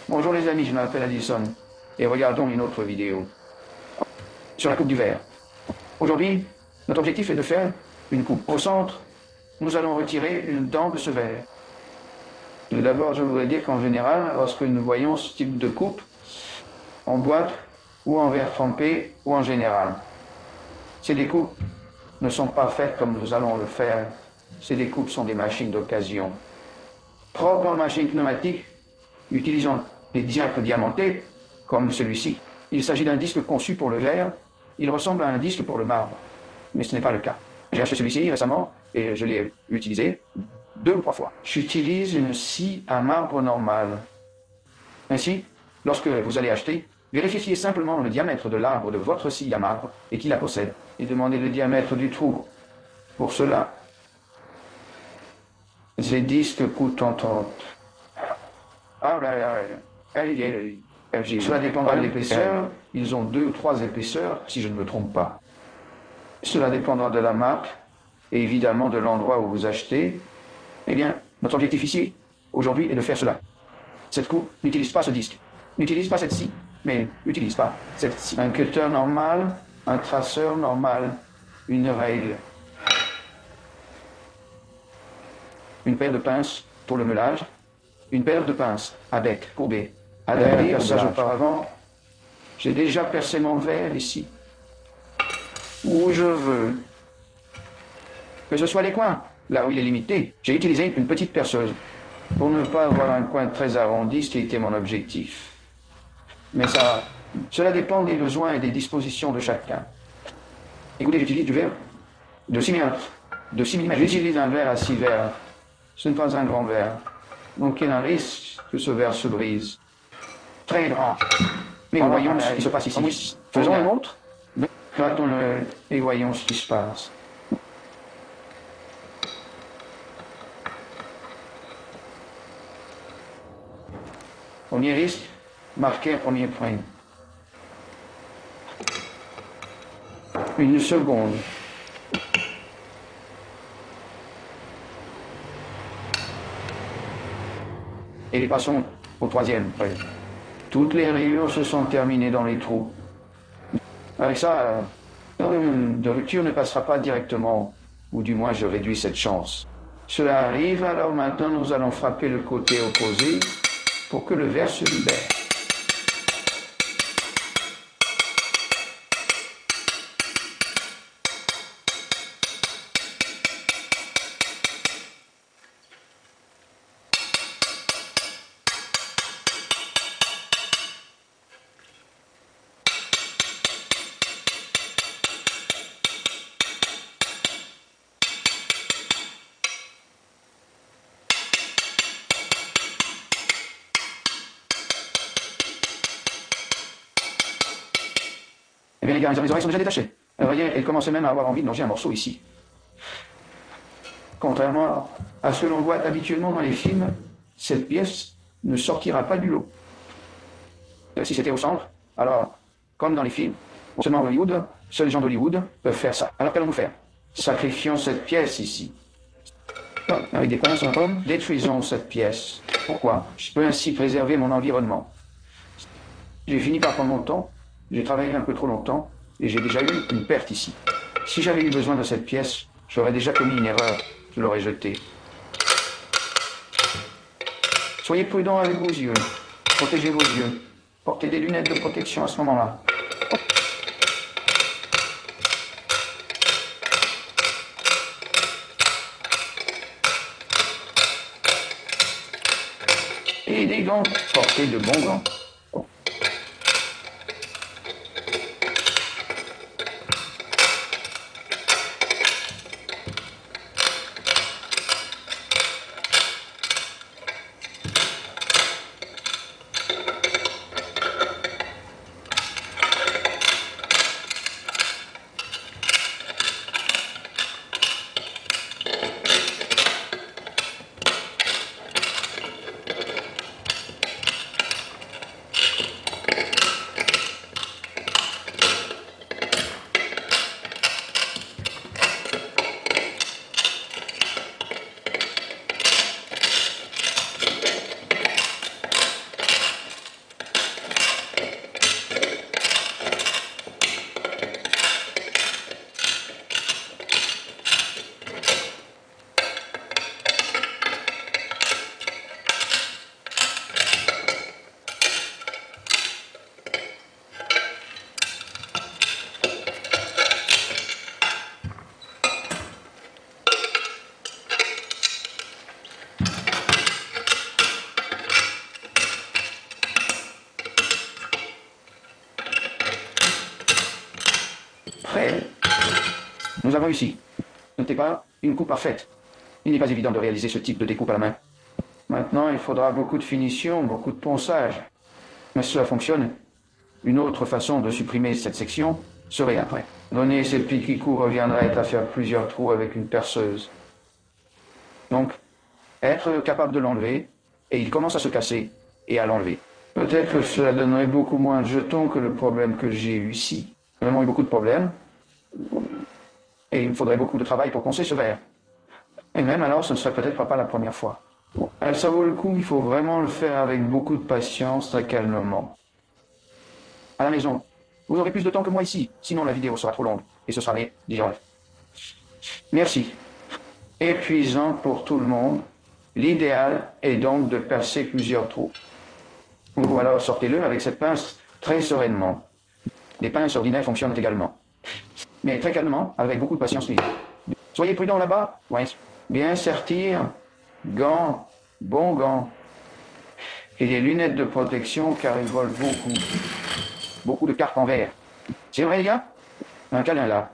Bonjour les amis, je m'appelle Addison et regardons une autre vidéo sur la coupe du verre. Aujourd'hui, notre objectif est de faire une coupe. Au centre, nous allons retirer une dent de ce verre. Tout d'abord, je voudrais dire qu'en général, lorsque nous voyons ce type de coupe, en boîte ou en verre trempé ou en général, ces découpes ne sont pas faites comme nous allons le faire. Ces découpes sont des machines d'occasion. Propres machines pneumatiques, utilisant des diacres diamantés, comme celui-ci. Il s'agit d'un disque conçu pour le verre. Il ressemble à un disque pour le marbre. Mais ce n'est pas le cas. J'ai acheté celui-ci récemment et je l'ai utilisé 2 ou 3 fois. J'utilise une scie à marbre normale. Ainsi, lorsque vous allez acheter, vérifiez simplement le diamètre de l'arbre de votre scie à marbre et qui la possède, et demandez le diamètre du trou. Pour cela, ces disques coûtent entre... Cela dépendra de l'épaisseur. Ils ont 2 ou 3 épaisseurs, si je ne me trompe pas. Cela dépendra de la marque et évidemment de l'endroit où vous achetez. Eh bien, notre objectif ici, aujourd'hui, est de faire cela. Cette coupe n'utilise pas ce disque, n'utilise pas cette scie, mais n'utilise pas cette scie. Un cutter normal, un traceur normal, une règle. Une paire de pinces pour le meulage, une paire de pinces à bec courbé. À derrière, perçage auparavant, j'ai déjà percé mon verre ici. Où je veux. Que ce soit les coins, là où il est limité, j'ai utilisé une petite perceuse pour ne pas avoir un coin très arrondi, ce qui était mon objectif. Mais cela dépend des besoins et des dispositions de chacun. Écoutez, j'utilise du verre de 6 mm. J'utilise un verre à 6 verres. Ce n'est pas un grand verre. Donc il y a un risque que ce verre se brise. Très grand. Mais voyons ce qui se passe ici. Faisons une montre. Battons-le et voyons ce qui se passe. Premier risque, marquer un premier point. Une seconde. Et passons au 3e. Toutes les rayures se sont terminées dans les trous. Avec ça, de rupture ne passera pas directement, ou du moins je réduis cette chance. Cela arrive, alors maintenant nous allons frapper le côté opposé pour que le verre se libère. Eh bien les gars, mes oreilles sont déjà détachées. Voyez, elle commençait même à avoir envie de manger un morceau ici. Contrairement à ce que l'on voit habituellement dans les films, cette pièce ne sortira pas du lot. Si c'était au centre, alors, comme dans les films, seulement Hollywood, seuls les gens d'Hollywood peuvent faire ça. Alors qu'allons-nous faire? Sacrifions cette pièce ici. Avec des pinces en pomme, détruisons cette pièce. Pourquoi? Je peux ainsi préserver mon environnement. J'ai fini par prendre mon temps. J'ai travaillé un peu trop longtemps et j'ai déjà eu une perte ici. Si j'avais eu besoin de cette pièce, j'aurais déjà commis une erreur. Je l'aurais jetée. Soyez prudents avec vos yeux. Protégez vos yeux. Portez des lunettes de protection à ce moment-là. Et des gants. Portez de bons gants. Nous avons réussi. Ce n'était pas une coupe parfaite. Il n'est pas évident de réaliser ce type de découpe à la main. Maintenant, il faudra beaucoup de finition, beaucoup de ponçage. Mais si cela fonctionne, une autre façon de supprimer cette section serait après. Donner ces petits coups reviendrait à faire plusieurs trous avec une perceuse. Donc, être capable de l'enlever, et il commence à se casser et à l'enlever. Peut-être que cela donnerait beaucoup moins de jetons que le problème que j'ai eu ici. Nous avons eu beaucoup de problèmes, et il me faudrait beaucoup de travail pour poncer ce verre. Et même alors, ce ne serait peut-être pas la première fois. Alors, ça vaut le coup, il faut vraiment le faire avec beaucoup de patience, très calmement. À la maison, vous aurez plus de temps que moi ici, sinon la vidéo sera trop longue, et ce sera déjà. Merci. Épuisant pour tout le monde. L'idéal est donc de percer plusieurs trous. Ou alors sortez-le avec cette pince très sereinement. Les pinces ordinaires fonctionnent également. Mais très calmement, avec beaucoup de patience. Soyez prudent là-bas. Oui. Bien sertir. Gants. Bons gants. Et des lunettes de protection car ils volent beaucoup. Beaucoup de cartes en verre. C'est vrai les gars? Un câlin là.